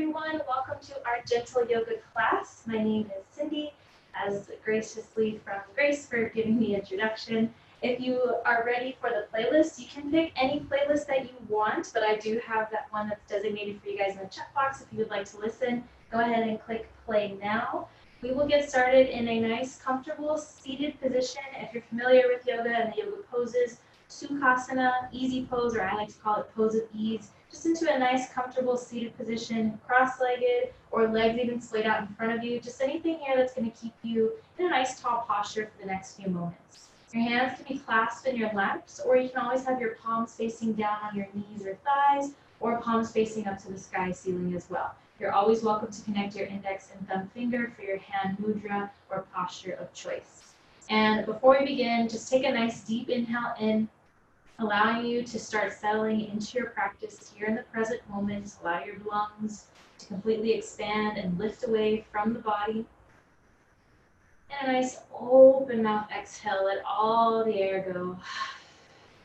everyone. Welcome to our gentle yoga class. My name is Cindy, as graciously from Grace for giving the introduction. If you are ready for the playlist, you can pick any playlist that you want, but I do have that one that's designated for you guys in the chat box. If you would like to listen, go ahead and click play now. We will get started in a nice, comfortable, seated position. If you're familiar with yoga and the yoga poses, Sukhasana, easy pose, or I like to call it pose of ease, just into a nice, comfortable seated position, cross-legged, or legs even splayed out in front of you. Just anything here that's going to keep you in a nice, tall posture for the next few moments. Your hands can be clasped in your laps, or you can always have your palms facing down on your knees or thighs, or palms facing up to the sky ceiling as well. You're always welcome to connect your index and thumb finger for your hand mudra or posture of choice. And before we begin, just take a nice deep inhale in, allowing you to start settling into your practice here in the present moment. Allow your lungs to completely expand and lift away from the body. And a nice open mouth exhale, let all the air go.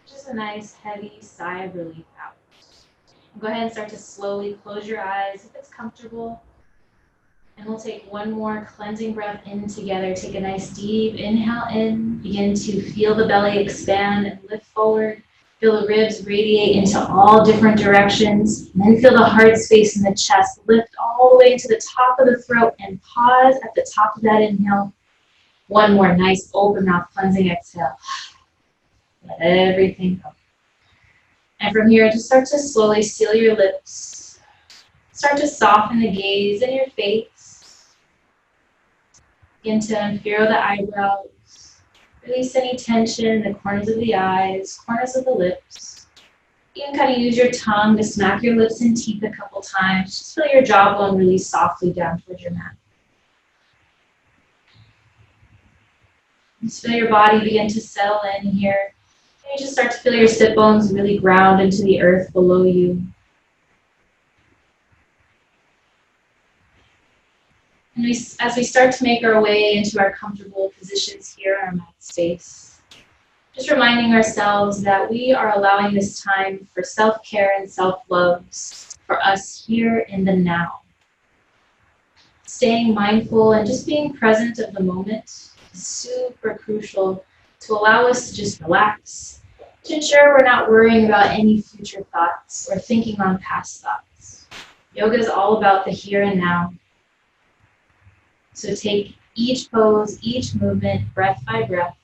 Just a nice heavy sigh of relief out. Go ahead and start to slowly close your eyes if it's comfortable. And we'll take one more cleansing breath in together. Take a nice deep inhale in. Begin to feel the belly expand and lift forward. Feel the ribs radiate into all different directions. And then feel the heart space in the chest lift all the way to the top of the throat and pause at the top of that inhale. One more nice open mouth cleansing exhale. Let everything go. And from here, just start to slowly seal your lips. Start to soften the gaze in your face. Begin to unfurrow the eyebrows. Release any tension in the corners of the eyes, corners of the lips. You can kind of use your tongue to smack your lips and teeth a couple times. Just feel your jawbone release softly down towards your mat. Just feel your body begin to settle in here. And you just start to feel your sit bones really ground into the earth below you. And as we start to make our way into our comfortable positions here in our mat space, just reminding ourselves that we are allowing this time for self-care and self-love for us here in the now. Staying mindful and just being present of the moment is super crucial to allow us to just relax, to ensure we're not worrying about any future thoughts or thinking on past thoughts. Yoga is all about the here and now. So take each pose, each movement, breath by breath,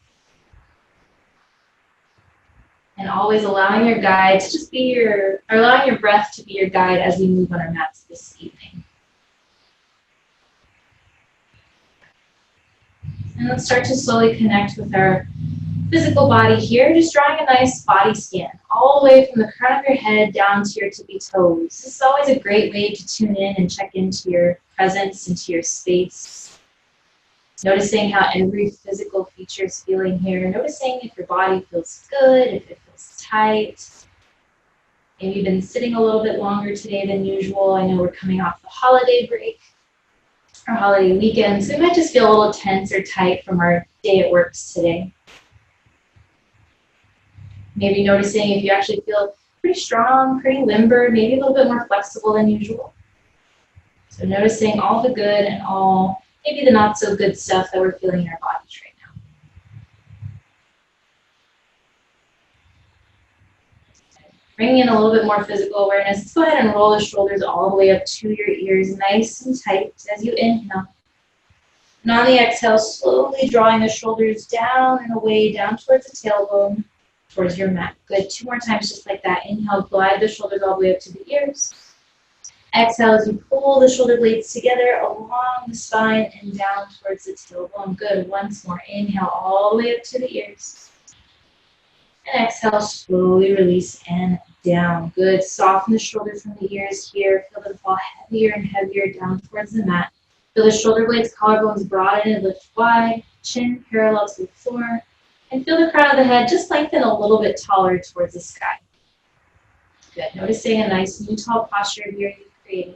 and always allowing your guide to just be allowing your breath to be your guide as we move on our mats this evening. And let's start to slowly connect with our physical body here, just drawing a nice body scan all the way from the crown of your head down to your tippy toes. This is always a great way to tune in and check into your presence, into your space. Noticing how every physical feature is feeling here. Noticing if your body feels good, if it feels tight. Maybe you've been sitting a little bit longer today than usual. I know we're coming off the holiday break or holiday weekend, so we might just feel a little tense or tight from our day at work today. Maybe noticing if you actually feel pretty strong, pretty limber, maybe a little bit more flexible than usual. So noticing all the good and all maybe the not so good stuff that we're feeling in our bodies right now. Bringing in a little bit more physical awareness, let's go ahead and roll the shoulders all the way up to your ears, nice and tight as you inhale. And on the exhale, slowly drawing the shoulders down and away, down towards the tailbone, towards your mat. Good, 2 more times just like that. Inhale, glide the shoulders all the way up to the ears. Exhale as you pull the shoulder blades together along the spine and down towards the tailbone. Good. Once more. Inhale all the way up to the ears. And exhale, slowly release and down. Good. Soften the shoulders from the ears here. Feel them fall heavier and heavier down towards the mat. Feel the shoulder blades, collarbones broaden and lift wide. Chin parallel to the floor. And feel the crown of the head just lengthen a little bit taller towards the sky. Good. Noticing a nice new tall posture here. And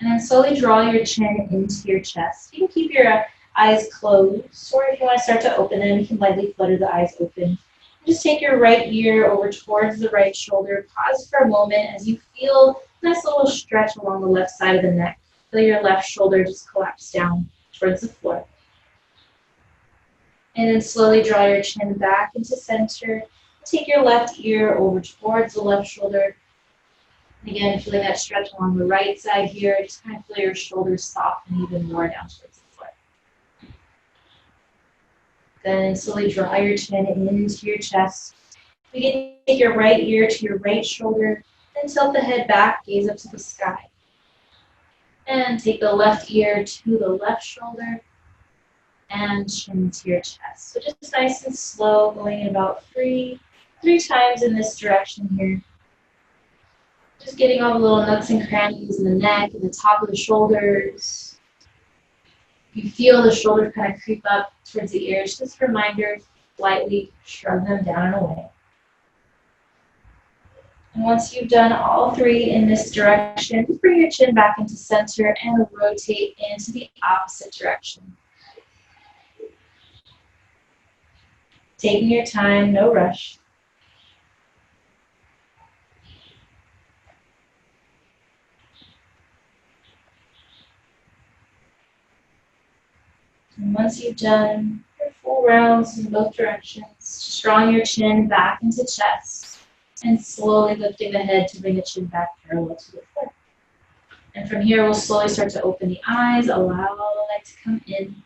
then slowly draw your chin into your chest. You can keep your eyes closed, or if you want to start to open them, you can lightly flutter the eyes open. Just take your right ear over towards the right shoulder. Pause for a moment as you feel a nice little stretch along the left side of the neck. Feel your left shoulder just collapse down towards the floor. And then slowly draw your chin back into center. Take your left ear over towards the left shoulder. Again, feeling that stretch along the right side here. Just kind of feel your shoulders soften even more down towards the floor. Then slowly draw your chin into your chest. Begin to take your right ear to your right shoulder. Then tilt the head back, gaze up to the sky. And take the left ear to the left shoulder. And chin to your chest. So just nice and slow, going in about three times in this direction here. Just getting all the little nooks and crannies in the neck and the top of the shoulders. You feel the shoulders kind of creep up towards the ears. Just a reminder, lightly shrug them down and away. And once you've done all three in this direction, bring your chin back into center and rotate into the opposite direction. Taking your time, no rush. And once you've done your full rounds in both directions, just drawing your chin back into chest and slowly lifting the head to bring the chin back parallel to the floor. And from here, we'll slowly start to open the eyes, allow the light to come in.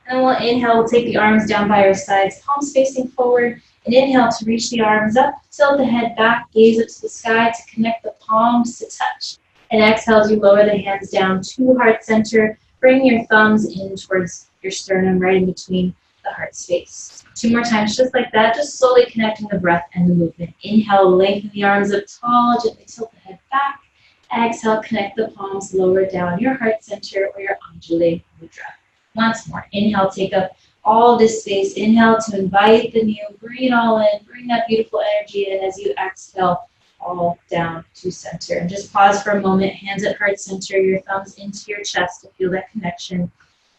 And we'll inhale, we'll take the arms down by our sides, palms facing forward. And inhale to reach the arms up, tilt the head back, gaze up to the sky to connect the palms to touch. And exhale as you lower the hands down to heart center. Bring your thumbs in towards your sternum, right in between the heart space. 2 more times, just like that, just slowly connecting the breath and the movement. Inhale, lengthen the arms up tall, gently tilt the head back. Exhale, connect the palms lower down your heart center or your Anjali Mudra. Once more, inhale, take up all this space. Inhale to invite the new, breathe all in, bring that beautiful energy in as you exhale all down to center. And just pause for a moment, hands at heart center, your thumbs into your chest to feel that connection.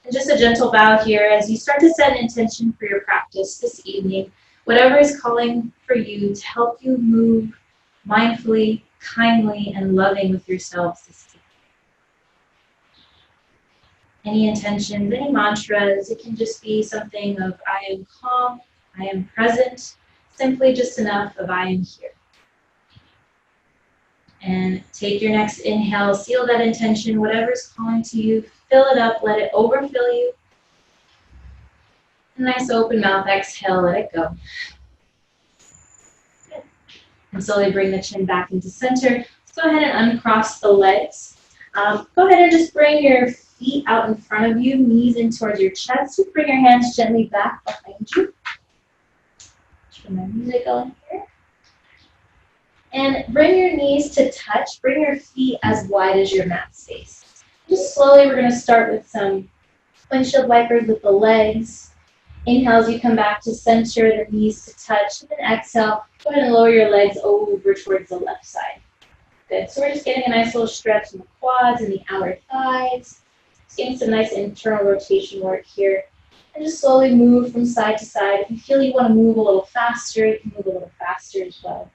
And just a gentle bow here as you start to set an intention for your practice this evening, whatever is calling for you to help you move mindfully, kindly, and loving with yourselves this evening. Any intentions, any mantras, it can just be something of I am calm, I am present, simply just enough of I am here. And take your next inhale, seal that intention, whatever is calling to you, fill it up, let it overfill you. A nice open mouth, exhale, let it go. Good. And slowly bring the chin back into center. Let's go ahead and uncross the legs. Go ahead and just bring your feet out in front of you, knees in towards your chest. Just bring your hands gently back behind you. Turn my music on here. And bring your knees to touch. Bring your feet as wide as your mat space. Just slowly, we're going to start with some windshield wipers with the legs. Inhale as you come back to center, the knees to touch. And then exhale, go ahead and lower your legs over towards the left side. Good. So we're just getting a nice little stretch in the quads and the outer thighs. Just getting some nice internal rotation work here. And just slowly move from side to side. If you feel you want to move a little faster, you can move a little faster as well.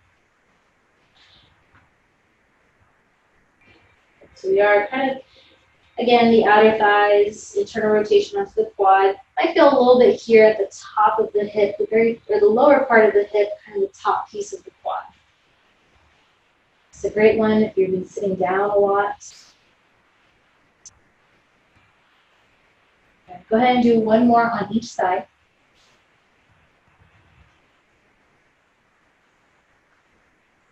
So we are kind of, again, the outer thighs, internal rotation onto the quad. Might feel a little bit here at the top of the hip, or the lower part of the hip, kind of the top piece of the quad. It's a great one if you've been sitting down a lot. Okay, go ahead and do one more on each side.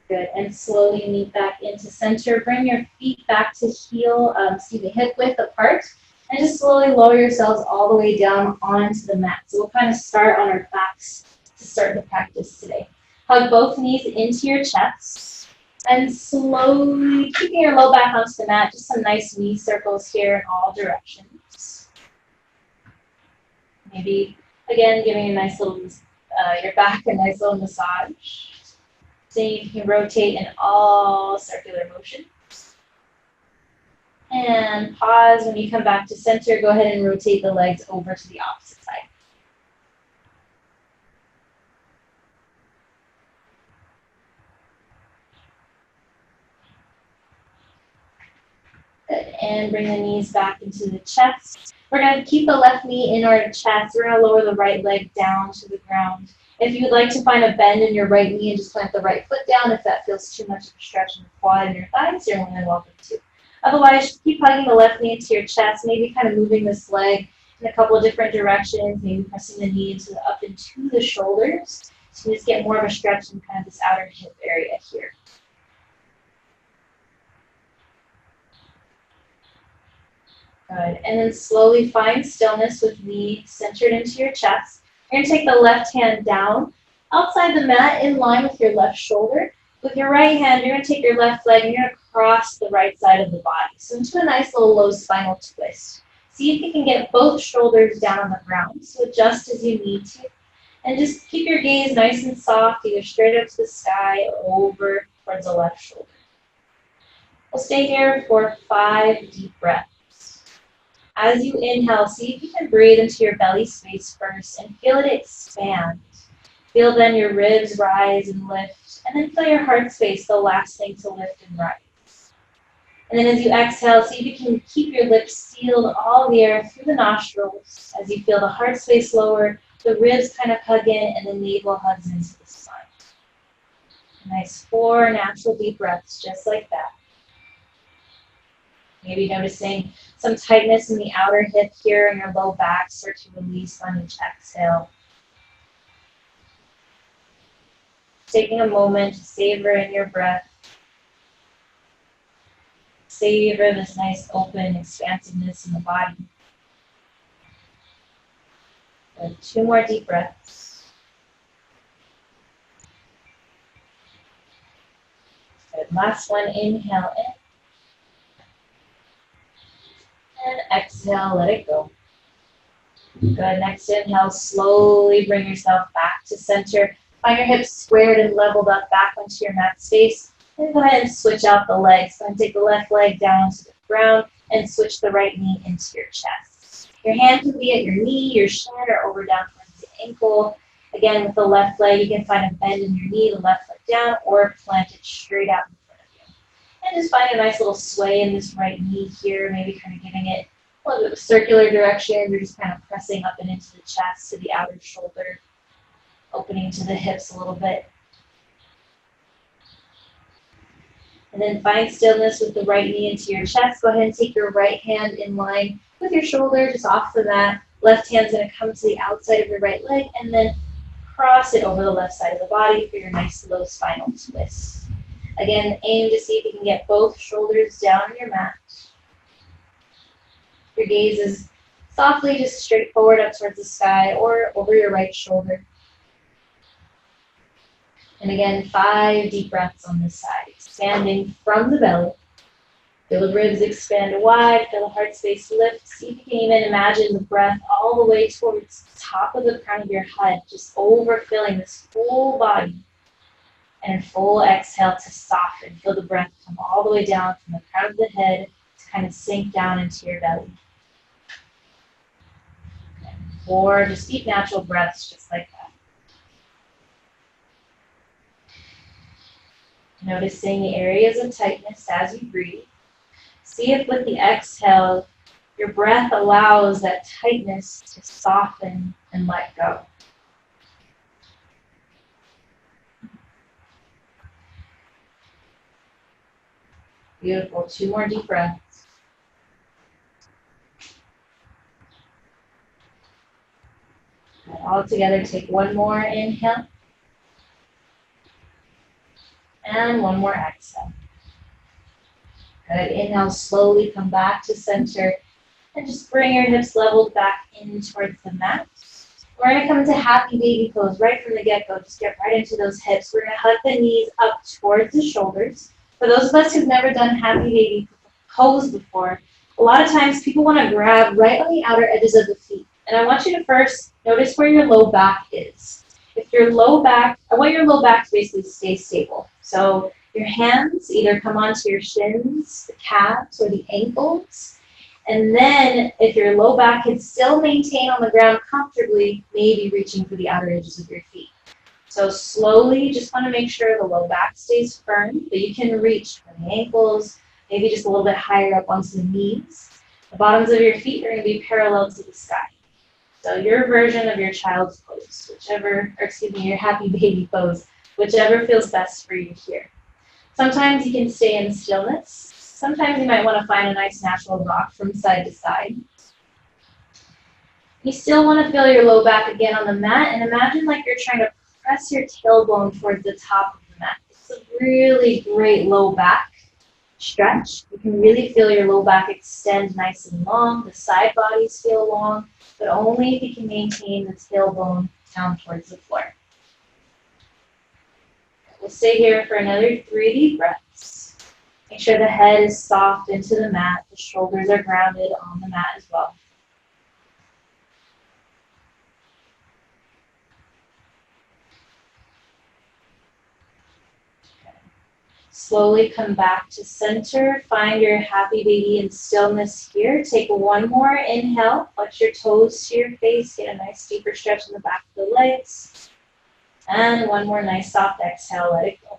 Good, and slowly meet back into center. Bring your feet back to hip width apart, and just slowly lower yourselves all the way down onto the mat. So we'll kind of start on our backs to start the practice today. Hug both knees into your chest, and slowly keeping your low back onto the mat. Just some nice knee circles here in all directions. Maybe again giving a nice little your back a nice little massage. See if you can rotate in all circular motions. And pause when you come back to center. Go ahead and rotate the legs over to the opposite side. and bring the knees back into the chest. We're going to keep the left knee in our chest. We're going to lower the right leg down to the ground. If you would like to find a bend in your right knee and just plant the right foot down, if that feels too much of a stretch in the quad and your thighs, you're more than welcome to. Otherwise, keep hugging the left knee into your chest, maybe kind of moving this leg in a couple of different directions, maybe pressing the knee up into the shoulders. So you just get more of a stretch in kind of this outer hip area here. Good. And then slowly find stillness with knee centered into your chest. You're going to take the left hand down outside the mat in line with your left shoulder. With your right hand, you're going to take your left leg and you're going to cross the right side of the body. So into a nice little low spinal twist. See if you can get both shoulders down on the ground. So adjust as you need to. And just keep your gaze nice and soft, either straight up to the sky or over towards the left shoulder. We'll stay here for 5 deep breaths. As you inhale, see if you can breathe into your belly space first and feel it expand. Feel then your ribs rise and lift, and then feel your heart space, the last thing to lift and rise. And then as you exhale, see if you can keep your lips sealed, all the air through the nostrils. As you feel the heart space lower, the ribs kind of hug in, and the navel hugs into the spine. Nice 4 natural deep breaths, just like that. Maybe noticing some tightness in the outer hip here and your low back. Start to release on each exhale. Taking a moment to savor in your breath. Savor this nice open expansiveness in the body. And 2 more deep breaths. Good. Last one, inhale in. And exhale, let it go. Good. Next inhale, slowly bring yourself back to center. Find your hips squared and leveled up back onto your mat space. And go ahead and switch out the legs. Go ahead and take the left leg down to the ground and switch the right knee into your chest. Your hand can be at your knee, your shin, or over down towards the ankle. Again, with the left leg, you can find a bend in your knee, the left leg down, or plant it straight out in front of you. And just find a nice little sway in this right knee here, maybe kind of giving it a little bit of a circular direction. You're just kind of pressing up and into the chest to the outer shoulder, opening to the hips a little bit. And then find stillness with the right knee into your chest. Go ahead and take your right hand in line with your shoulder, just off the mat. Left hand's going to come to the outside of your right leg, and then cross it over the left side of the body for your nice low spinal twist. Again, aim to see if you can get both shoulders down on your mat. Your gaze is softly just straight forward up towards the sky or over your right shoulder. And again, 5 deep breaths on this side, expanding from the belly. Feel the ribs expand wide, feel the heart space lift. See if you can even imagine the breath all the way towards the top of the crown of your head, just overfilling this whole body. And full exhale to soften. Feel the breath come all the way down from the crown of the head to kind of sink down into your belly. And 4 just deep natural breaths just like that. Noticing the areas of tightness as you breathe. See if with the exhale, your breath allows that tightness to soften and let go. Beautiful. 2 more deep breaths. And all together, take 1 more inhale. And 1 more exhale. Good. Inhale, slowly come back to center. And just bring your hips leveled back in towards the mat. We're going to come into happy baby pose right from the get-go. Just get right into those hips. We're going to hug the knees up towards the shoulders. For those of us who've never done happy baby pose before, a lot of times people want to grab right on the outer edges of the feet. And I want you to first notice where your low back is. If your low back, I want your low back to basically stay stable. So your hands either come onto your shins, the calves, or the ankles. And then if your low back can still maintain on the ground comfortably, maybe reaching for the outer edges of your feet. So slowly, just want to make sure the low back stays firm, but you can reach for the ankles, maybe just a little bit higher up onto the knees. The bottoms of your feet are going to be parallel to the sky. So your version of your child's pose, your happy baby pose, whichever feels best for you here. Sometimes you can stay in stillness. Sometimes you might want to find a nice natural rock from side to side. You still want to feel your low back again on the mat, and imagine like you're trying to press your tailbone towards the top of the mat. It's a really great low back stretch. You can really feel your low back extend nice and long. The side bodies feel long, but only if you can maintain the tailbone down towards the floor. We'll stay here for another 3 deep breaths. Make sure the head is soft into the mat. The shoulders are grounded on the mat as well. Slowly come back to center. Find your happy baby in stillness here. Take one more inhale. Flex your toes to your face. Get a nice deeper stretch in the back of the legs. And one more nice soft exhale. Let it go.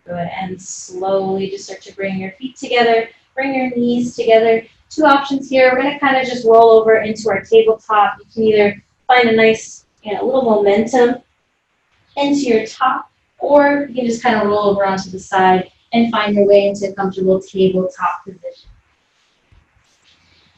Good. And slowly just start to bring your feet together. Bring your knees together. 2 options here. We're going to kind of just roll over into our tabletop. You can either find a nice, little momentum into your top, or you can just kind of roll over onto the side and find your way into a comfortable tabletop position.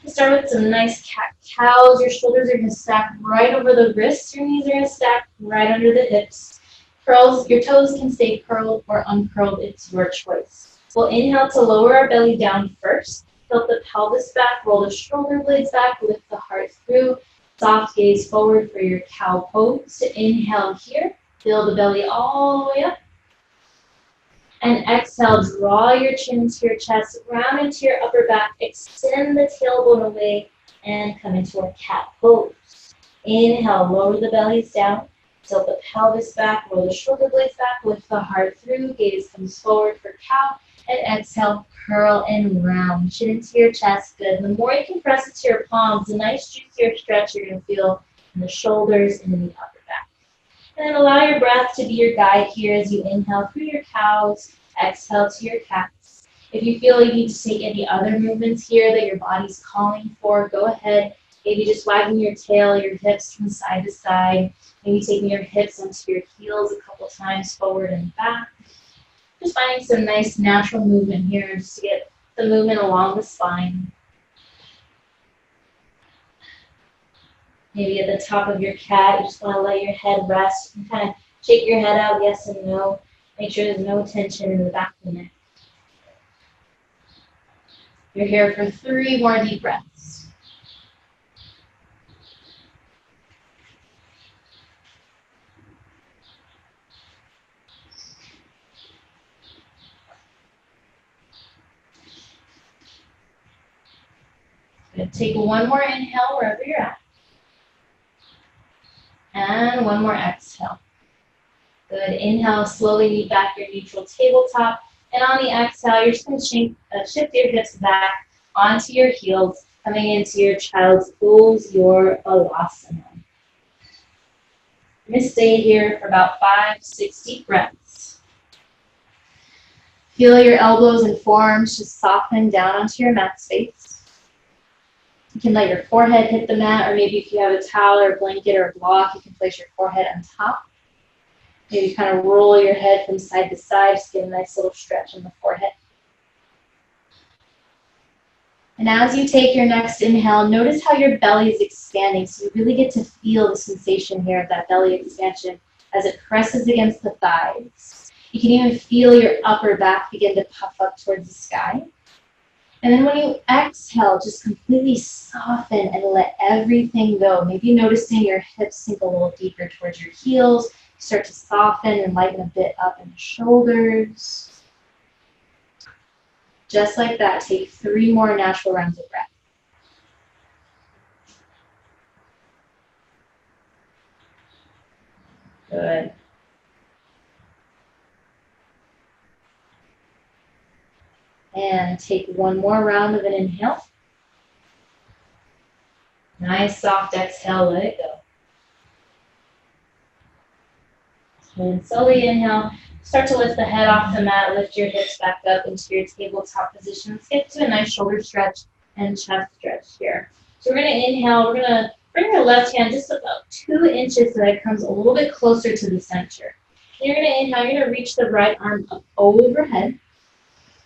We'll start with some nice cat-cows. Your shoulders are going to stack right over the wrists. Your knees are going to stack right under the hips. Curls, your toes can stay curled or uncurled. It's your choice. We'll inhale to lower our belly down first. Tilt the pelvis back, roll the shoulder blades back, lift the heart through. Soft gaze forward for your cow pose. Inhale here. Fill the belly all the way up. And exhale, draw your chin into your chest, round into your upper back, extend the tailbone away, and come into a cat pose. Inhale, lower the bellies down, tilt the pelvis back, roll the shoulder blades back, lift the heart through, gaze comes forward for cow, and exhale, curl and round, chin into your chest, good. And the more you can press it to your palms, the nice juicier stretch you're going to feel in the shoulders and in the upper back. And then allow your breath to be your guide here as you inhale through your cows, exhale to your cats. If you feel you need to take any other movements here that your body's calling for, go ahead. Maybe just wagging your tail, your hips from side to side. Maybe taking your hips onto your heels a couple times forward and back. Just finding some nice natural movement here just to get the movement along the spine. Maybe at the top of your cat, you just want to let your head rest. You can kind of shake your head out, yes and no. Make sure there's no tension in the back of the neck. You're here for 3 more deep breaths. Good. Take one more inhale wherever you're at. And one more exhale. Good. Inhale, slowly meet back your neutral tabletop. And on the exhale, you're just going to shift your hips back onto your heels, coming into your child's pose, your balasana. You're going to stay here for about 5-6 deep breaths. Feel your elbows and forearms just soften down onto your mat space. You can let your forehead hit the mat, or maybe if you have a towel or a blanket or a block, you can place your forehead on top. Maybe kind of roll your head from side to side, just get a nice little stretch in the forehead. And as you take your next inhale, notice how your belly is expanding, so you really get to feel the sensation here of that belly expansion as it presses against the thighs. You can even feel your upper back begin to puff up towards the sky. And then when you exhale, just completely soften and let everything go. Maybe noticing your hips sink a little deeper towards your heels. Start to soften and lighten a bit up in the shoulders. Just like that, take 3 more natural rounds of breath. Good. And take one more round of an inhale. Nice soft exhale, let it go. And slowly inhale. Start to lift the head off the mat. Lift your hips back up into your tabletop position. Let's get to a nice shoulder stretch and chest stretch here. So we're going to inhale. We're going to bring your left hand just about 2 inches so that it comes a little bit closer to the center. You're going to inhale. You're going to reach the right arm up overhead.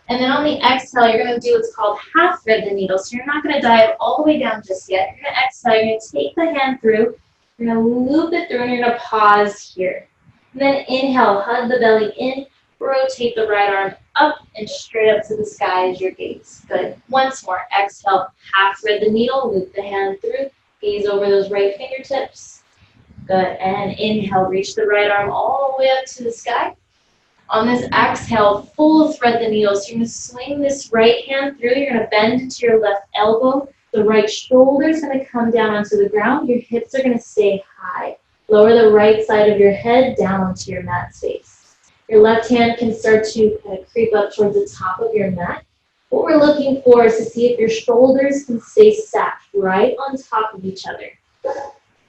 And then on the exhale, you're going to do what's called half thread the needle. So you're not going to dive all the way down just yet. You're going to exhale. You're going to take the hand through. You're going to loop it through, and you're going to pause here. And then inhale, hug the belly in. Rotate the right arm up and straight up to the sky as your gaze. Good. Once more. Exhale, half thread the needle. Loop the hand through. Gaze over those right fingertips. Good. And inhale, reach the right arm all the way up to the sky. On this exhale, full thread the needle. So you're going to swing this right hand through. You're going to bend into your left elbow. The right shoulder is going to come down onto the ground. Your hips are going to stay high. Lower the right side of your head down onto your mat space. Your left hand can start to kind of creep up towards the top of your mat. What we're looking for is to see if your shoulders can stay stacked right on top of each other.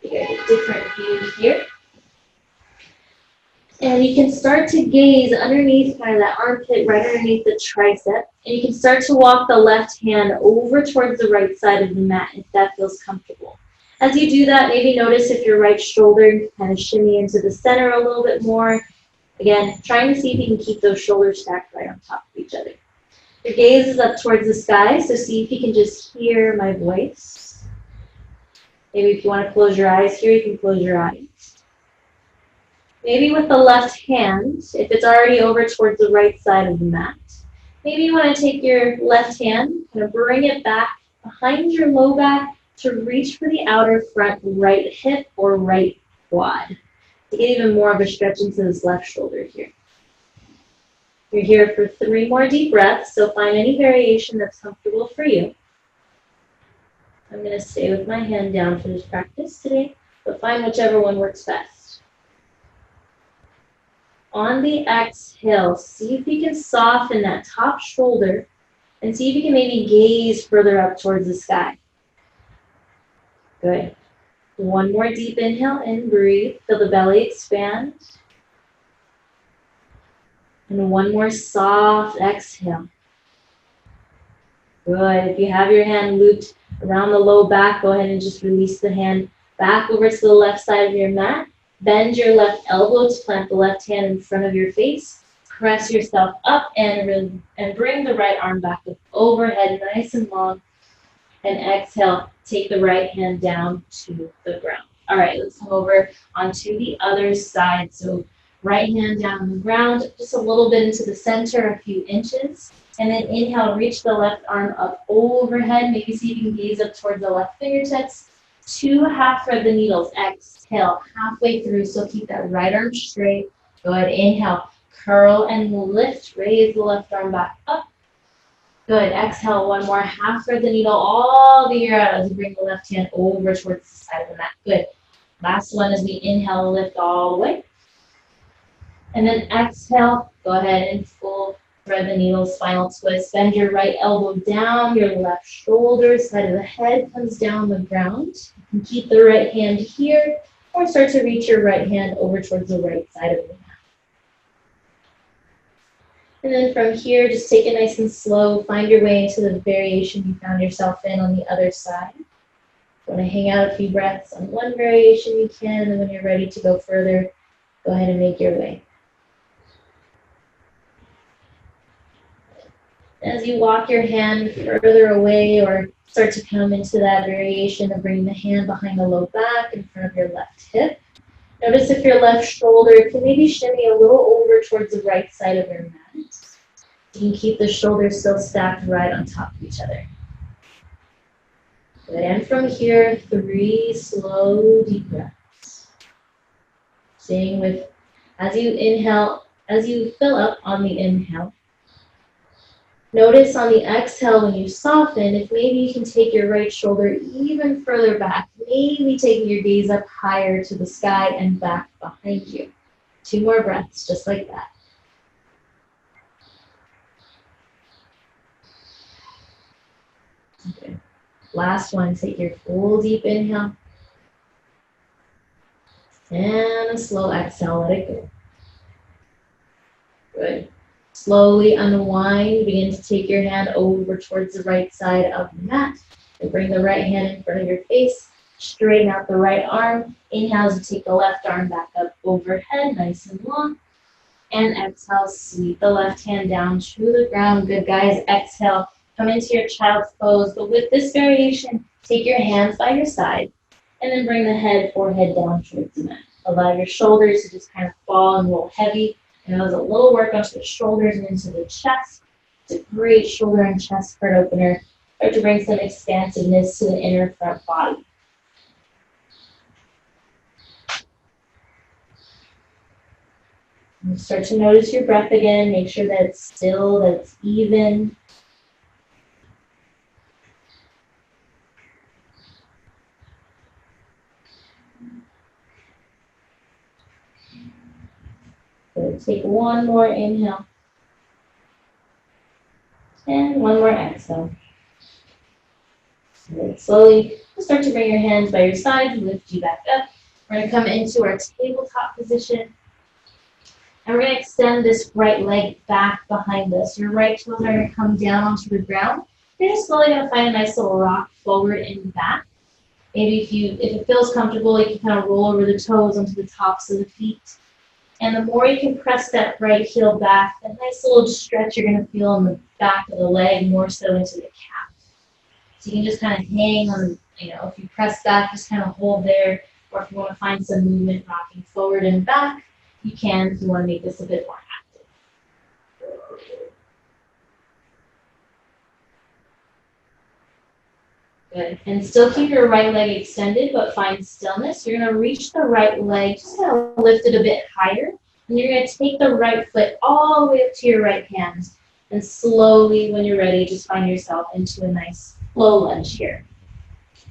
You get a different view here. And you can start to gaze underneath kind of that armpit, right underneath the tricep. And you can start to walk the left hand over towards the right side of the mat if that feels comfortable. As you do that, maybe notice if your right shoulder can kind of shimmy into the center a little bit more. Again, trying to see if you can keep those shoulders stacked right on top of each other. Your gaze is up towards the sky, so see if you can just hear my voice. Maybe if you want to close your eyes here, you can close your eyes. Maybe with the left hand, if it's already over towards the right side of the mat, maybe you want to take your left hand, kind of bring it back behind your low back to reach for the outer front right hip or right quad. To get even more of a stretch into this left shoulder here. You're here for 3 more deep breaths, so find any variation that's comfortable for you. I'm going to stay with my hand down for this practice today, but find whichever one works best. On the exhale, see if you can soften that top shoulder and see if you can maybe gaze further up towards the sky. Good. 1 more deep inhale and breathe. Feel the belly expand. And 1 more soft exhale. Good. If you have your hand looped around the low back, go ahead and just release the hand back over to the left side of your mat. Bend your left elbow to plant the left hand in front of your face. Press yourself up and bring the right arm back up overhead, nice and long. And exhale, take the right hand down to the ground. All right, let's come over onto the other side. So right hand down on the ground, just a little bit into the center, a few inches. And then inhale, reach the left arm up overhead. Maybe see if you can gaze up towards the left fingertips. 2 half thread the needles. Exhale, halfway through, so keep that right arm straight. Good, inhale, curl and lift. Raise the left arm back up. Good, exhale, 1 more, half thread the needle all the way out as you bring the left hand over towards the side of the mat. Good. Last one as we inhale, lift all the way. And then exhale, go ahead and full thread the needle, spinal twist. Bend your right elbow down, your left shoulder, side of the head comes down the ground. You can keep the right hand here, or start to reach your right hand over towards the right side of the mat. And then from here, just take it nice and slow. Find your way into the variation you found yourself in on the other side. You want to hang out a few breaths on one variation you can, and when you're ready to go further, go ahead and make your way. As you walk your hand further away or start to come into that variation of bringing the hand behind the low back in front of your left hip, notice if your left shoulder can maybe shimmy a little over towards the right side of your mat. You can keep the shoulders still stacked right on top of each other. Good, and from here, 3 slow deep breaths. Staying with, as you inhale, as you fill up on the inhale, notice on the exhale when you soften, if maybe you can take your right shoulder even further back, maybe taking your gaze up higher to the sky and back behind you. 2 more breaths, just like that. Okay. Last one, take your full deep inhale. And a slow exhale, let it go. Good. Slowly unwind. Begin to take your hand over towards the right side of the mat. And bring the right hand in front of your face. Straighten out the right arm. Inhale as you take the left arm back up overhead, nice and long. And exhale, sweep the left hand down to the ground. Good, guys. Exhale, come into your child's pose. But with this variation, take your hands by your side. And then bring the forehead down towards the mat. Allow your shoulders to just kind of fall and roll heavy. And that was a little work onto the shoulders and into the chest. It's a great shoulder and chest spread opener. Start to bring some expansiveness to the inner front body. And start to notice your breath again. Make sure that it's still, that it's even. Good. Take one more inhale. And one more exhale. And slowly start to bring your hands by your sides, lift you back up. We're going to come into our tabletop position. And we're going to extend this right leg back behind us. Your right toes are going to come down onto the ground. You're just slowly going to find a nice little rock forward and back. Maybe if it feels comfortable, you can kind of roll over the toes onto the tops of the feet. And the more you can press that right heel back, that nice little stretch you're going to feel in the back of the leg, more so into the calf. So you can just kind of hang on, if you press back, just kind of hold there. Or if you want to find some movement rocking forward and back, you can if you want to make this a bit more active. Good. And still keep your right leg extended, but find stillness. You're going to reach the right leg, just kind of lift it a bit higher. And you're going to take the right foot all the way up to your right hand. And slowly, when you're ready, just find yourself into a nice low lunge here.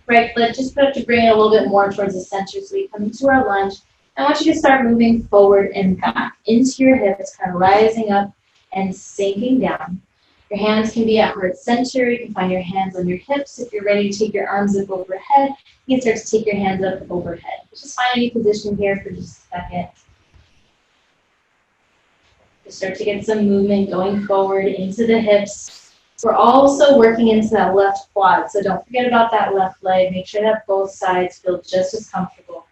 Right foot, just put up to bring it a little bit more towards the center so we come into our lunge. I want you to start moving forward and back into your hips, kind of rising up and sinking down. Your hands can be at heart center. You can find your hands on your hips. If you're ready to take your arms up overhead, you can start to take your hands up overhead. Just find any position here for just a second. Just start to get some movement going forward into the hips. We're also working into that left quad, so don't forget about that left leg. Make sure that both sides feel just as comfortable.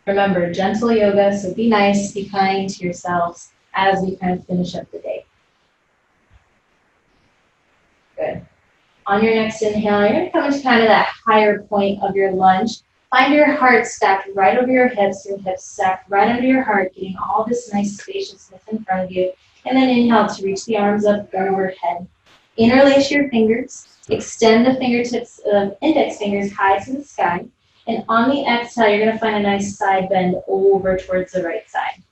Remember, gentle yoga, so be nice, be kind to yourselves as we kind of finish up the day. Good. On your next inhale, you're going to come into kind of that higher point of your lunge. Find your heart stacked right over your hips stacked right under your heart, getting all this nice spaciousness in front of you. And then inhale to reach the arms up overhead. Interlace your fingers. Extend the fingertips of index fingers high to the sky. And on the exhale, you're going to find a nice side bend over towards the right side.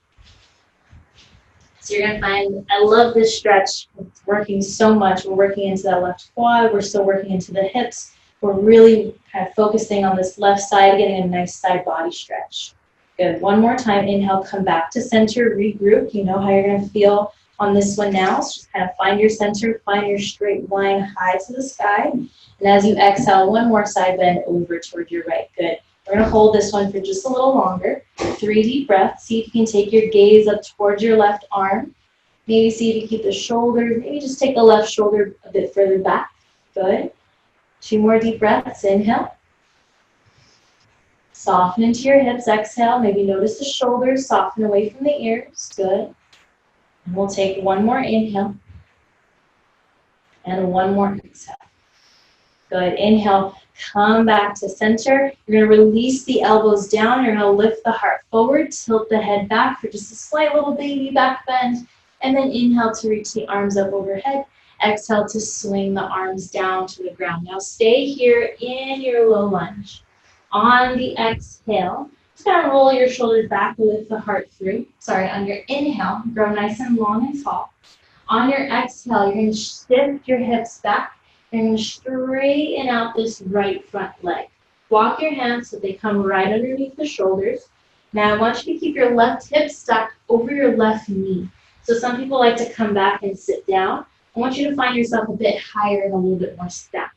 So you're going to find, I love this stretch. It's working so much. We're working into that left quad. We're still working into the hips. We're really kind of focusing on this left side, getting a nice side body stretch. Good. One more time. Inhale, come back to center, regroup. You know how you're going to feel on this one now. So just kind of find your center, find your straight line high to the sky. And as you exhale, one more side bend over toward your right. Good. We're going to hold this one for just a little longer. 3 deep breaths. See if you can take your gaze up towards your left arm. Maybe see if you keep the shoulders. Maybe just take the left shoulder a bit further back. Good. 2 more deep breaths. Inhale. Soften into your hips. Exhale. Maybe notice the shoulders. Soften away from the ears. Good. And we'll take 1 more inhale. And 1 more exhale. Good. Inhale. Come back to center. You're going to release the elbows down. You're going to lift the heart forward. Tilt the head back for just a slight little baby back bend. And then inhale to reach the arms up overhead. Exhale to swing the arms down to the ground. Now stay here in your low lunge. On the exhale, just kind of roll your shoulders back, lift the heart through. On your inhale, grow nice and long and tall. On your exhale, you're going to shift your hips back. You're going to straighten out this right front leg. Walk your hands so they come right underneath the shoulders. Now I want you to keep your left hip stacked over your left knee. So some people like to come back and sit down. I want you to find yourself a bit higher and a little bit more stacked.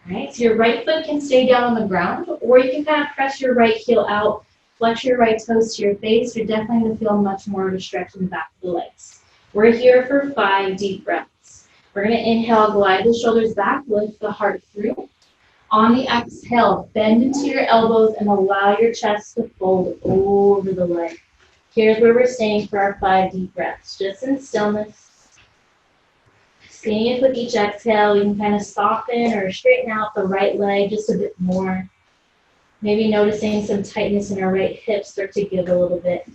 All right, so your right foot can stay down on the ground, or you can kind of press your right heel out Flex your right toes to your face. You're definitely going to feel much more of a stretch in the back of the legs. We're here for 5 deep breaths. We're going to inhale, glide the shoulders back, lift the heart through. On the exhale, bend into your elbows and allow your chest to fold over the leg. Here's where we're staying for our 5 deep breaths, just in stillness. Seeing if with each exhale, you can kind of soften or straighten out the right leg just a bit more. Maybe noticing some tightness in our right hip start to give a little bit.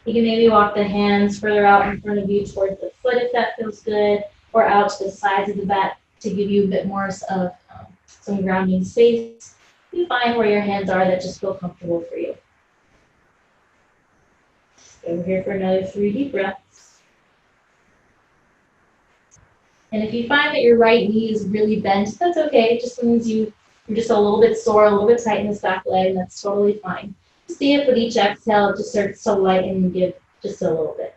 You can maybe walk the hands further out in front of you towards the foot if that feels good, or out to the sides of the back to give you a bit more of some grounding space. You find where your hands are that just feel comfortable for you. Stay over here for another 3 deep breaths. And if you find that your right knee is really bent, that's okay. It just means you're just a little bit sore, a little bit tight in this back leg, and that's totally fine. See if with each exhale it just starts to lighten and give just a little bit.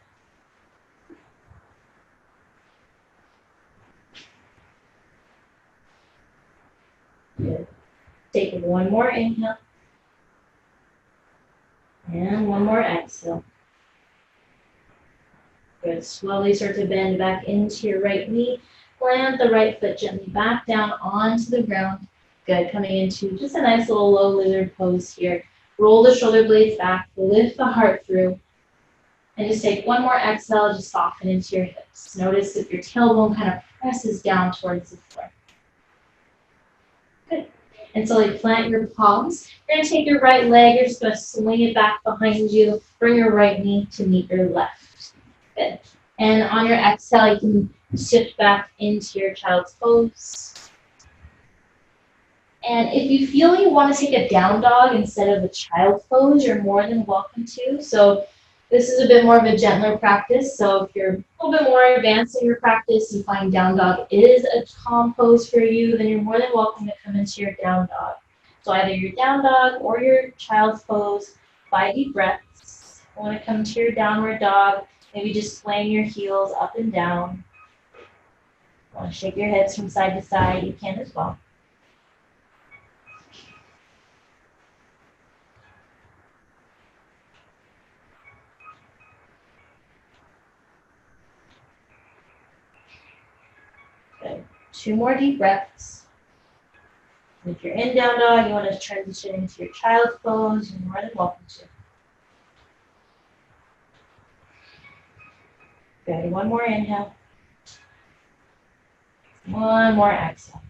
Good. Take one more inhale. And one more exhale. Good. Slowly start to bend back into your right knee. Plant the right foot gently back down onto the ground. Good. Coming into just a nice little low lizard pose here. Roll the shoulder blades back. Lift the heart through. And just take one more exhale. Just soften into your hips. Notice if your tailbone kind of presses down towards the floor. Good. And so plant your palms. You're going to take your right leg. You're just going to swing it back behind you. Bring your right knee to meet your left. Good. And on your exhale, you can shift back into your child's pose. And if you feel you want to take a down dog instead of a child's pose, you're more than welcome to. So this is a bit more of a gentler practice. So if you're a little bit more advanced in your practice, you find down dog is a calm pose for you, then you're more than welcome to come into your down dog. So either your down dog or your child's pose, 5 deep breaths. You want to come to your downward dog. Maybe just swaying your heels up and down. You want to shake your hips from side to side, you can as well. Good. 2 more deep breaths. If you're in down dog, you want to transition into your child's pose, you're more than welcome to. Good. 1 more inhale. 1 more exhale.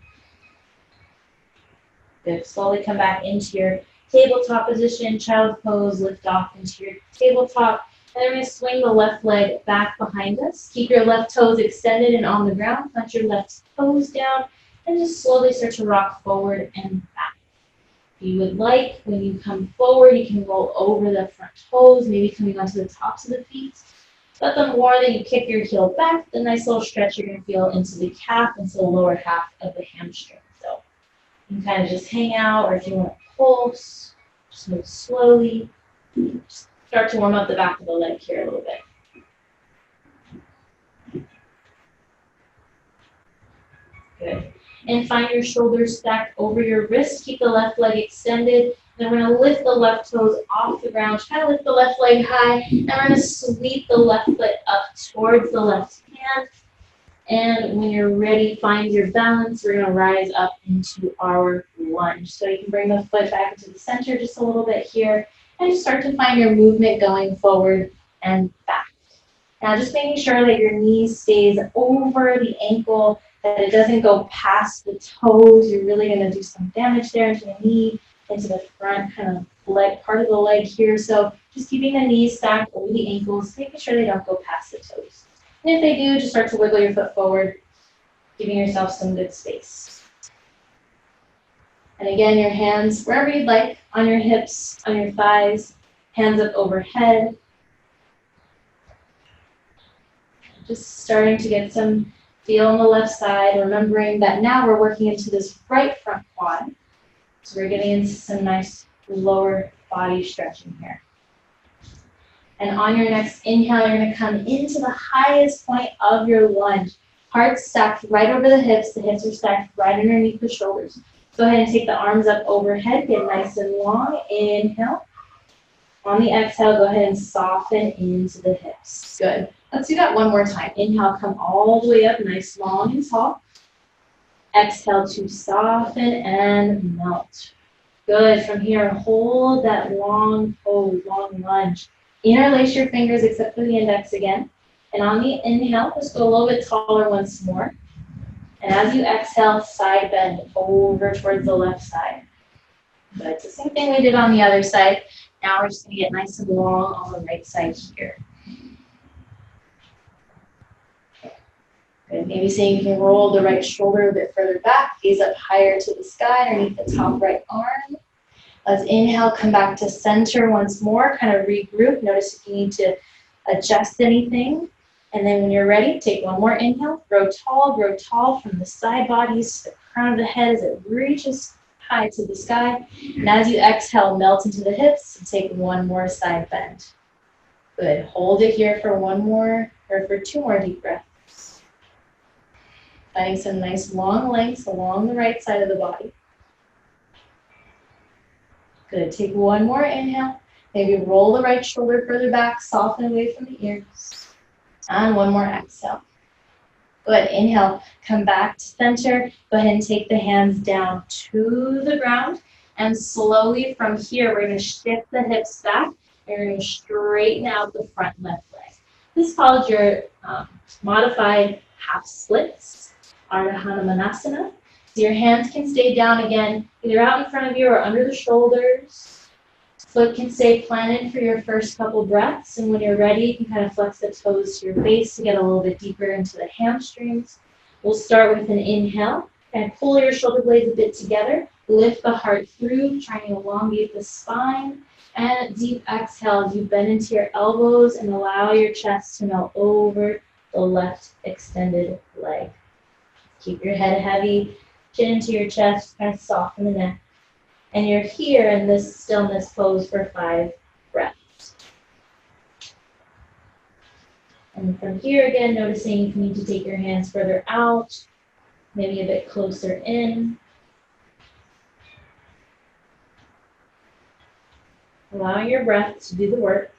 Good. Slowly come back into your tabletop position, child's pose, lift off into your tabletop. And then we're going to swing the left leg back behind us. Keep your left toes extended and on the ground. Plant your left toes down and just slowly start to rock forward and back. If you would like, when you come forward, you can roll over the front toes, maybe coming onto the tops of the feet. But the more that you kick your heel back, the nice little stretch you're going to feel into the calf, into the lower half of the hamstring. So you can kind of just hang out, or if you want to pulse, just move slowly. Just start to warm up the back of the leg here a little bit. Good. And find your shoulders stacked over your wrist. Keep the left leg extended. Then we're going to lift the left toes off the ground. Try to lift the left leg high. And we're going to sweep the left foot up towards the left hand. And when you're ready, find your balance. We're going to rise up into our lunge. So you can bring the foot back into the center just a little bit here. And just start to find your movement going forward and back. Now just making sure that your knee stays over the ankle, that it doesn't go past the toes. You're really going to do some damage there into the knee, into the front kind of leg, part of the leg here. So just keeping the knees stacked over the ankles, making sure they don't go past the toes. And if they do, just start to wiggle your foot forward, giving yourself some good space. And again, your hands wherever you'd like, on your hips, on your thighs, hands up overhead. Just starting to get some feel on the left side, remembering that now we're working into this right front quad. So we're getting into some nice lower body stretching here. And on your next inhale, you're going to come into the highest point of your lunge. Heart stacked right over the hips are stacked right underneath the shoulders. Go ahead and take the arms up overhead, get nice and long. Inhale. On the exhale, go ahead and soften into the hips. Good. Let's do that one more time. Inhale, come all the way up, nice, long, and tall. Exhale to soften and melt. Good. From here, hold that long pose, long lunge. Interlace your fingers except for the index again. And on the inhale, just go a little bit taller once more. And as you exhale, side bend over towards the left side. Good. It's the same thing we did on the other side. Now we're just going to get nice and long on the right side here. Good. Maybe seeing you can roll the right shoulder a bit further back, gaze up higher to the sky underneath the top right arm. Let's inhale, come back to center once more, kind of regroup. Notice if you need to adjust anything. And then when you're ready, take one more inhale, grow tall from the side bodies to the crown of the head as it reaches high to the sky. And as you exhale, melt into the hips and take one more side bend. Good. Hold it here for for 2 more deep breaths. Finding some nice long lengths along the right side of the body. Good. Take one more inhale. Maybe roll the right shoulder further back, soften away from the ears. And one more exhale. Good. Inhale. Come back to center. Go ahead and take the hands down to the ground. And slowly from here, we're going to shift the hips back. And you're going to straighten out the front left leg. This is called your modified half splits, Ardha Hanumanasana. So your hands can stay down again, either out in front of you or under the shoulders. Foot can stay planted for your first couple breaths, and when you're ready, you can kind of flex the toes to your face to get a little bit deeper into the hamstrings. We'll start with an inhale, and pull your shoulder blades a bit together. Lift the heart through, trying to elongate the spine. And deep exhale as you bend into your elbows and allow your chest to melt over the left extended leg. Keep your head heavy, chin into your chest, kind of soften the neck. And you're here in this stillness pose for 5 breaths. And from here again, noticing if you need to take your hands further out, maybe a bit closer in. Allowing your breath to do the work.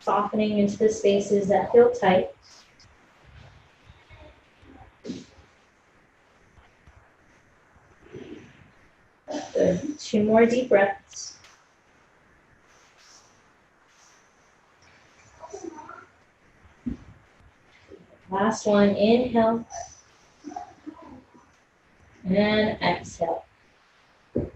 Softening into the spaces that feel tight. Good. 2 more deep breaths. Last one, inhale. And exhale. Good.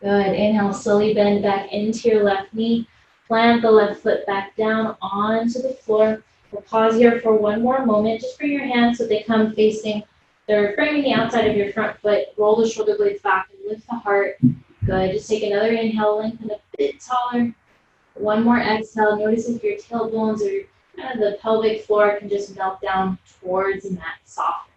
Inhale, slowly bend back into your left knee. Plant the left foot back down onto the floor. We'll pause here for one more moment. Just bring your hands so they come facing. They're framing the outside of your front foot. Roll the shoulder blades back and lift the heart. Good. Just take another inhale, lengthen a bit taller. One more exhale. Notice if your tailbones or kind of the pelvic floor can just melt down towards the mat, soft.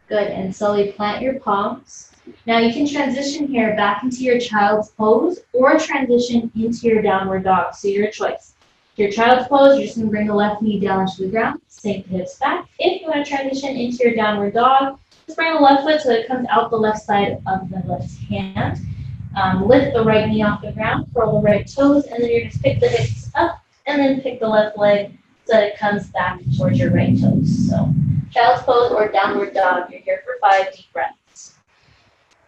Good. And slowly plant your palms. Now you can transition here back into your child's pose or transition into your downward dog. So your choice. Your child's pose, you're just going to bring the left knee down to the ground, sink the hips back. If you want to transition into your downward dog, just bring the left foot so that it comes out the left side of the left hand. Lift the right knee off the ground, curl the right toes, and then you're going to pick the hips up and then pick the left leg so that it comes back towards your right toes. So child's pose or downward dog, you're here for 5 deep breaths.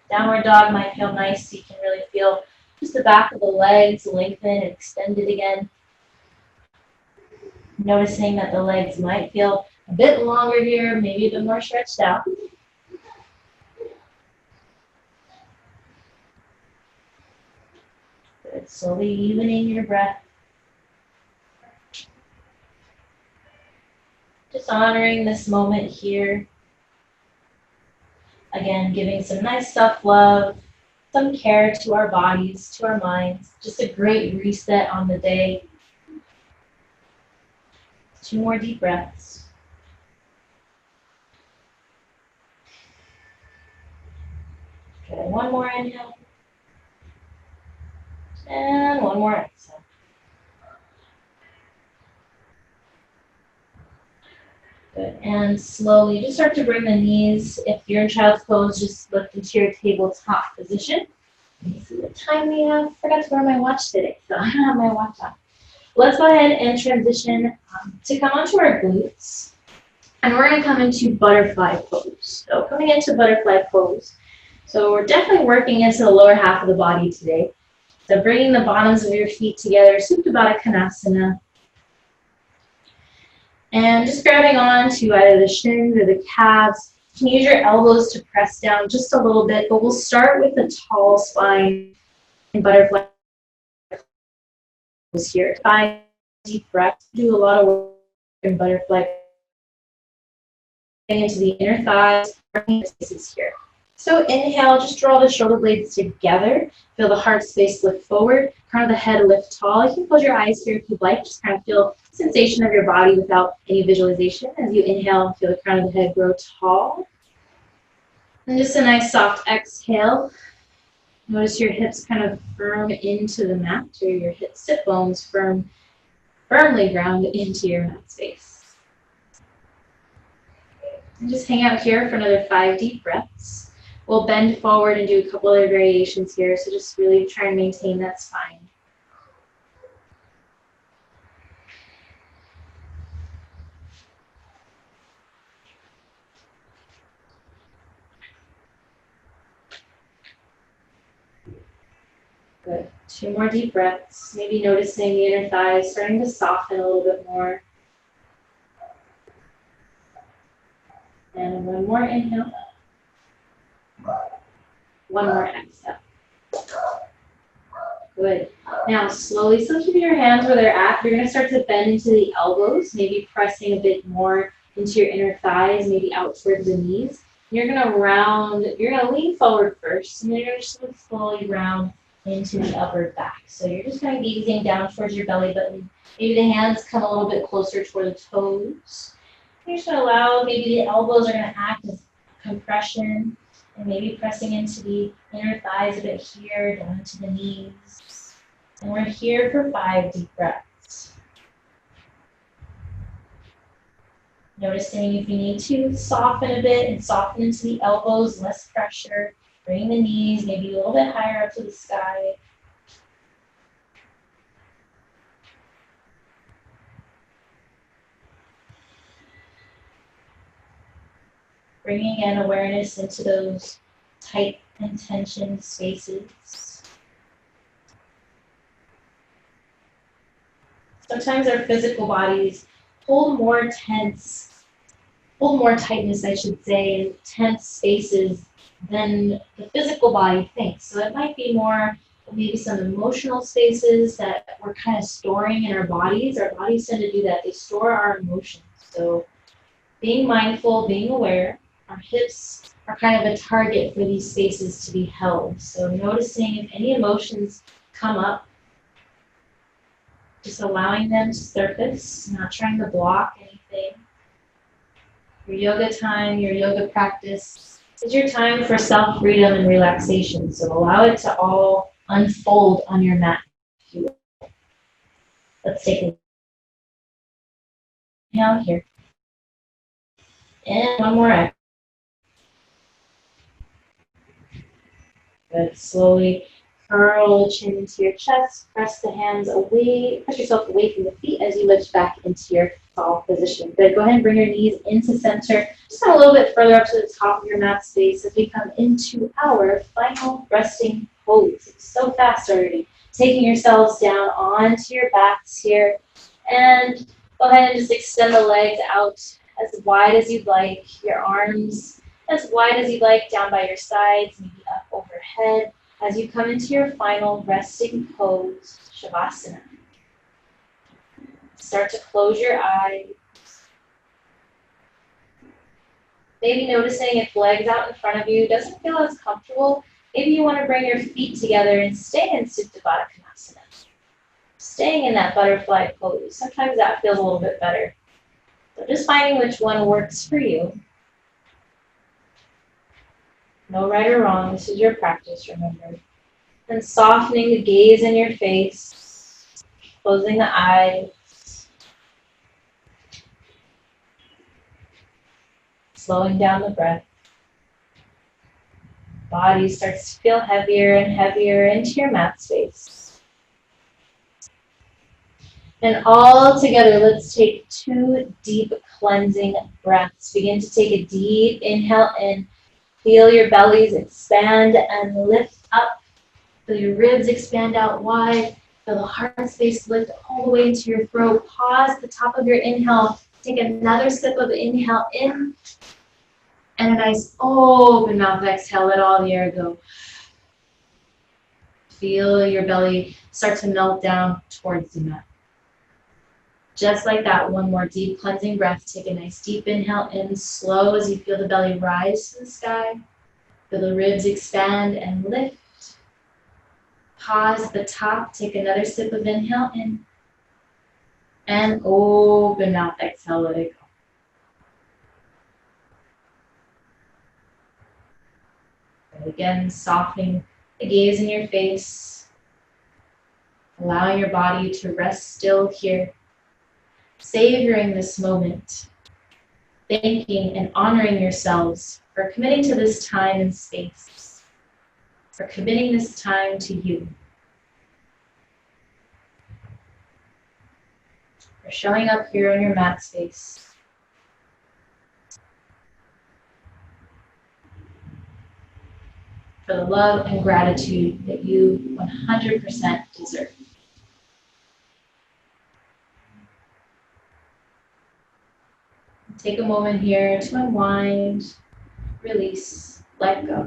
Downward dog might feel nice, so you can really feel just the back of the legs lengthen and extended again. Noticing that the legs might feel a bit longer here, maybe a bit more stretched out. Good. Slowly evening your breath. Just honoring this moment here. Again, giving some nice self-love, some care to our bodies, to our minds. Just a great reset on the day. 2 more deep breaths. Okay, 1 more inhale. And 1 more exhale. Good. And slowly just start to bring the knees. If you're in child's pose, just lift into your tabletop position. Let me see what time we have. I forgot to wear my watch today, so I don't have my watch on. Let's go ahead and transition to come onto our glutes. And we're going to come into butterfly pose. So coming into butterfly pose. So we're definitely working into the lower half of the body today. So bringing the bottoms of your feet together, Supta Baddha Konasana. And just grabbing on to either the shins or the calves. You can use your elbows to press down just a little bit, but we'll start with a tall spine in butterfly pose here. 5 deep breaths. Do a lot of work in butterfly into the inner thighs, spaces here. So inhale, just draw the shoulder blades together. Feel the heart space lift forward, crown of the head lift tall. You can close your eyes here if you'd like. Just kind of feel the sensation of your body without any visualization. As you inhale, feel the crown of the head grow tall. And just a nice soft exhale. Notice your hips kind of firm into the mat, or your hip sit bones firmly ground into your mat space. And just hang out here for another 5 deep breaths. We'll bend forward and do a couple other variations here, so just really try and maintain that spine. Good. 2 more deep breaths, maybe noticing the inner thighs starting to soften a little bit more. And 1 more inhale. 1 more exhale. Good. Now, slowly, still keeping your hands where they're at. You're going to start to bend into the elbows, maybe pressing a bit more into your inner thighs, maybe out towards the knees. You're going to lean forward first, and then you're just going to slowly round into the upper back. So you're just kind of gazing down towards your belly button. Maybe the hands come a little bit closer toward the toes. You're just going to allow, maybe the elbows are going to act as compression, and maybe pressing into the inner thighs a bit here, down to the knees. And we're here for 5 deep breaths. Noticing if you need to soften a bit and soften into the elbows, less pressure. Bring the knees maybe a little bit higher up to the sky. Bringing in awareness into those tight and tensioned spaces. Sometimes our physical bodies hold more tightness, I should say, in tense spaces than the physical body thinks. So it might be more maybe some emotional spaces that we're kind of storing in our bodies. Our bodies tend to do that. They store our emotions. So being mindful, being aware, our hips are kind of a target for these spaces to be held. So noticing if any emotions come up, just allowing them to surface, not trying to block anything. Your yoga time, your yoga practice is your time for self-freedom and relaxation. So allow it to all unfold on your mat, if you will. Let's take a inhale here. And 1 more exhale. Good. Slowly curl the chin into your chest. Press the hands away. Press yourself away from the feet as you lift back into your tall position. Good. Go ahead and bring your knees into center. Just come a little bit further up to the top of your mat space as we come into our final resting pose. It's so fast already. Taking yourselves down onto your backs here. And go ahead and just extend the legs out as wide as you'd like. Your arms as wide as you'd like down by your sides, maybe up overhead. As you come into your final resting pose, Shavasana. Start to close your eyes. Maybe noticing if legs out in front of you doesn't feel as comfortable, maybe you want to bring your feet together and stay in Supta Baddha Konasana. Staying in that butterfly pose. Sometimes that feels a little bit better. So just finding which one works for you. No right or wrong. This is your practice, remember. And softening the gaze in your face, closing the eyes. slowing down the breath. Body starts to feel heavier and heavier into your mat space. And all together, let's take 2 deep cleansing breaths. Begin to take a deep inhale in. Feel your bellies expand and lift up. Feel your ribs expand out wide. Feel the heart space lift all the way into your throat. Pause at the top of your inhale. Take another sip of inhale in. And a nice open mouth exhale. Let all the air go. Feel your belly start to melt down towards the mat. Just like that, one more deep cleansing breath. Take a nice deep inhale in, slow as you feel the belly rise to the sky. Feel the ribs expand and lift. Pause at the top, take another sip of inhale in. And open mouth exhale, let it go. And again, softening the gaze in your face. Allowing your body to rest still here. Savoring this moment, thanking and honoring yourselves for committing to this time and space, for committing this time to you, for showing up here in your mat space. For the love and gratitude that you 100% deserve. Take a moment here to unwind, release, let go.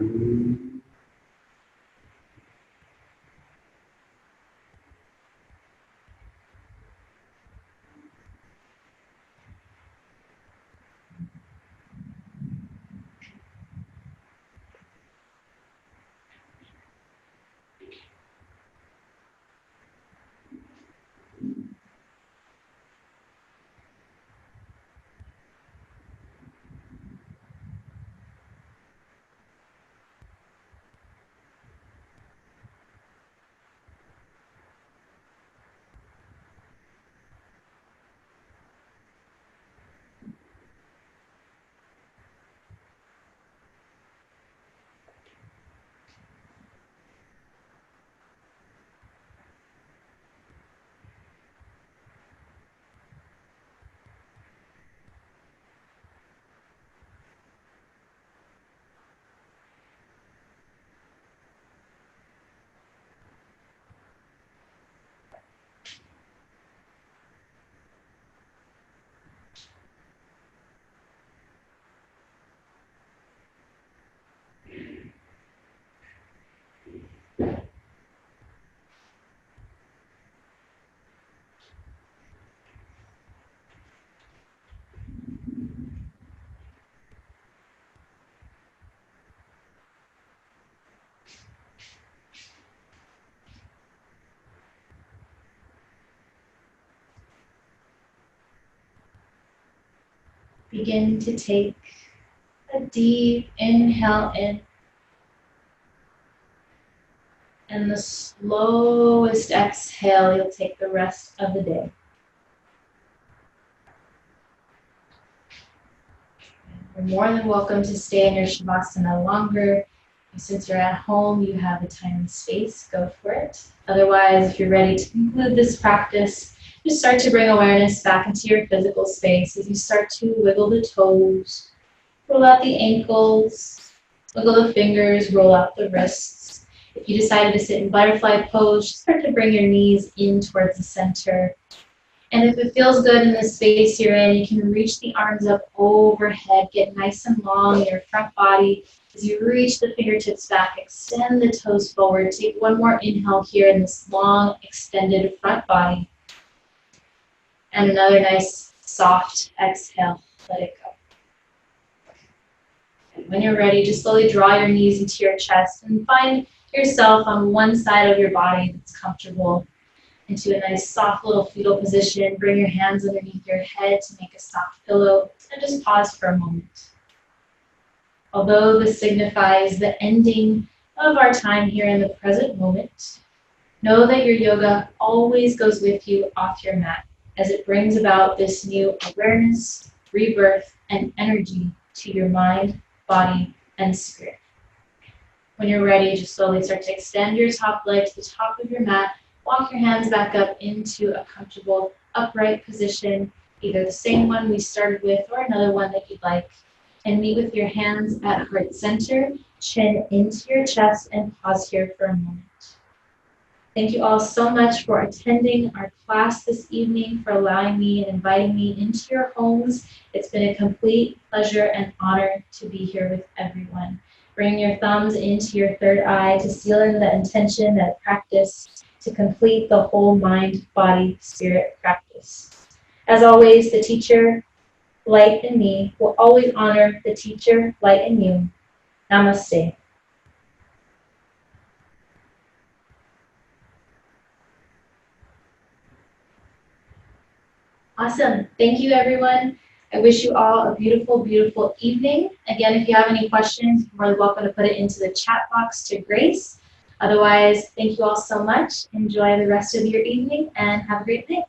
Begin to take a deep inhale in. And the slowest exhale, you'll take the rest of the day. You're more than welcome to stay in your Shavasana longer. Since you're at home, you have the time and space, go for it. Otherwise, if you're ready to conclude this practice, just start to bring awareness back into your physical space as you start to wiggle the toes, roll out the ankles, wiggle the fingers, roll out the wrists. If you decided to sit in butterfly pose, just start to bring your knees in towards the center. And if it feels good in the space you're in, you can reach the arms up overhead, get nice and long in your front body. As you reach the fingertips back, extend the toes forward. Take one more inhale here in this long, extended front body. And another nice, soft exhale. Let it go. And when you're ready, just slowly draw your knees into your chest and find yourself on one side of your body that's comfortable. Into a nice soft little fetal position. Bring your hands underneath your head to make a soft pillow and just pause for a moment. Although this signifies the ending of our time here in the present moment, know that your yoga always goes with you off your mat as it brings about this new awareness, rebirth, and energy to your mind, body, and spirit. When you're ready, just slowly start to extend your top leg to the top of your mat. Walk your hands back up into a comfortable upright position, either the same one we started with or another one that you'd like. And meet with your hands at heart center, chin into your chest, and pause here for a moment. Thank you all so much for attending our class this evening, for allowing me and inviting me into your homes. It's been a complete pleasure and honor to be here with everyone. Bring your thumbs into your third eye to seal in the intention that practice to complete the whole mind, body, spirit practice. As always, the teacher, light in me, will always honor the teacher, light in you. Namaste. Awesome. Thank you, everyone. I wish you all a beautiful, beautiful evening. Again, if you have any questions, you're more than welcome to put it into the chat box to Grace. Otherwise, thank you all so much. Enjoy the rest of your evening and have a great day.